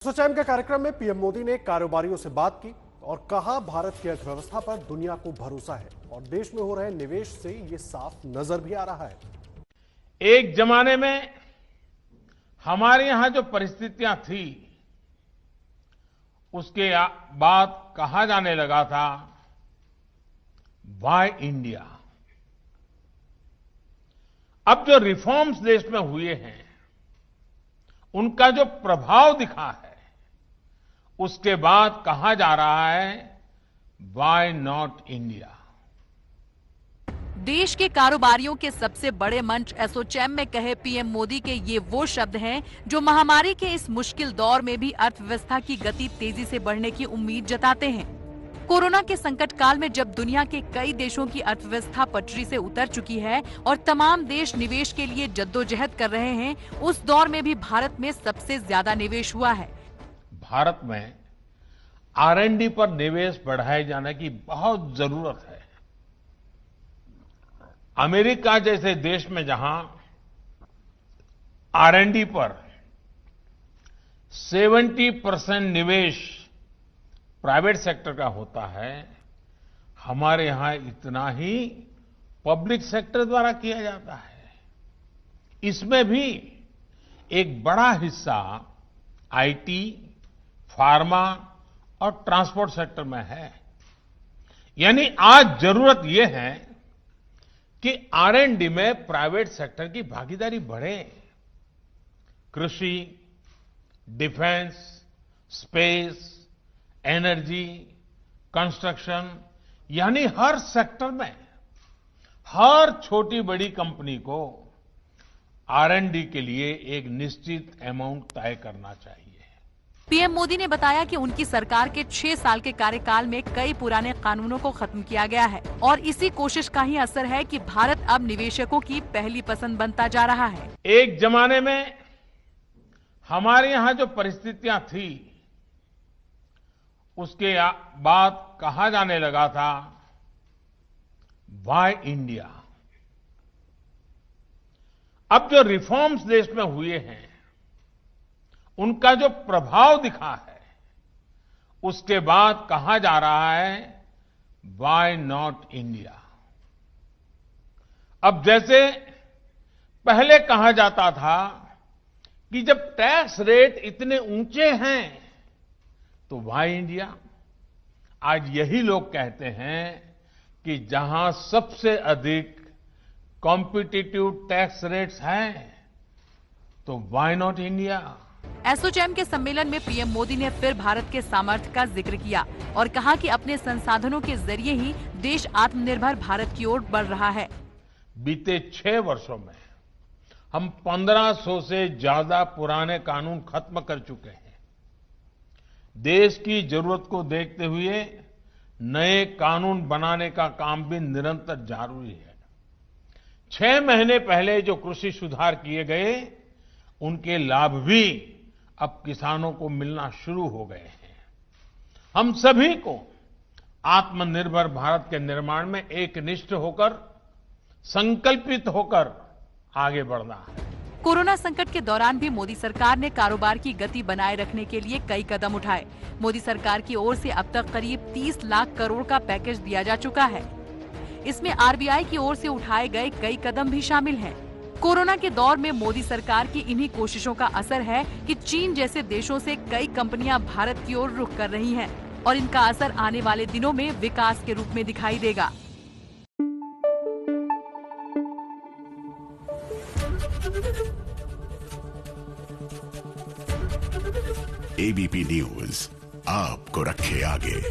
Time के कार्यक्रम में पीएम मोदी ने कारोबारियों से बात की और कहा भारत की अर्थव्यवस्था पर दुनिया को भरोसा है और देश में हो रहे निवेश से ये साफ नजर भी आ रहा है। एक जमाने में हमारे यहां जो परिस्थितियां थी उसके बाद कहा जाने लगा था वाई इंडिया। अब जो रिफॉर्म्स देश में हुए हैं उनका जो प्रभाव दिखा है उसके बाद कहा जा रहा है वाई नॉट इंडिया। देश के कारोबारियों के सबसे बड़े मंच एसोचैम में कहे पीएम मोदी के ये वो शब्द हैं जो महामारी के इस मुश्किल दौर में भी अर्थव्यवस्था की गति तेजी से बढ़ने की उम्मीद जताते हैं। कोरोना के संकट काल में जब दुनिया के कई देशों की अर्थव्यवस्था पटरी से उतर चुकी है और तमाम देश निवेश के लिए जद्दोजहद कर रहे हैं, उस दौर में भी भारत में सबसे ज्यादा निवेश हुआ है। भारत में R&D पर निवेश बढ़ाए जाने की बहुत जरूरत है। अमेरिका जैसे देश में जहां R&D पर 70% निवेश प्राइवेट सेक्टर का होता है, हमारे यहां इतना ही पब्लिक सेक्टर द्वारा किया जाता है। इसमें भी एक बड़ा हिस्सा आईटी, फार्मा और ट्रांसपोर्ट सेक्टर में है। यानी आज जरूरत यह है कि R&D में प्राइवेट सेक्टर की भागीदारी बढ़े। कृषि, डिफेंस, स्पेस, एनर्जी, कंस्ट्रक्शन यानी हर सेक्टर में हर छोटी बड़ी कंपनी को R&D के लिए एक निश्चित अमाउंट तय करना चाहिए। पीएम मोदी ने बताया कि उनकी सरकार के 6 साल के कार्यकाल में कई पुराने कानूनों को खत्म किया गया है और इसी कोशिश का ही असर है कि भारत अब निवेशकों की पहली पसंद बनता जा रहा है। एक जमाने में हमारे यहाँ जो परिस्थितियां थी उसके बाद कहा जाने लगा था वाई इंडिया। अब जो रिफॉर्म्स देश में हुए हैं उनका जो प्रभाव दिखा है उसके बाद कहा जा रहा है वाई नॉट इंडिया। अब जैसे पहले कहा जाता था कि जब टैक्स रेट इतने ऊंचे हैं तो वाई इंडिया, आज यही लोग कहते हैं कि जहां सबसे अधिक कॉम्पिटिटिव टैक्स रेट्स हैं तो वाई नॉट इंडिया। एसोचैम के सम्मेलन में पीएम मोदी ने फिर भारत के सामर्थ्य का जिक्र किया और कहा कि अपने संसाधनों के जरिए ही देश आत्मनिर्भर भारत की ओर बढ़ रहा है। बीते 6 वर्षों में हम 1500 से ज्यादा पुराने कानून खत्म कर चुके हैं। देश की जरूरत को देखते हुए नए कानून बनाने का काम भी निरंतर जारी है। 6 महीने पहले जो कृषि सुधार किए गए उनके लाभ भी अब किसानों को मिलना शुरू हो गए हैं। हम सभी को आत्मनिर्भर भारत के निर्माण में एकनिष्ठ होकर, संकल्पित होकर आगे बढ़ना है। कोरोना संकट के दौरान भी मोदी सरकार ने कारोबार की गति बनाए रखने के लिए कई कदम उठाए। मोदी सरकार की ओर से अब तक करीब 30 लाख करोड़ का पैकेज दिया जा चुका है। इसमें आरबीआई की ओर से उठाए गए कई कदम भी शामिल हैं। कोरोना के दौर में मोदी सरकार की इन्हीं कोशिशों का असर है कि चीन जैसे देशों से कई कंपनियां भारत की ओर रुख कर रही हैं और इनका असर आने वाले दिनों में विकास के रूप में दिखाई देगा। एबीपी न्यूज आपको रखे आगे।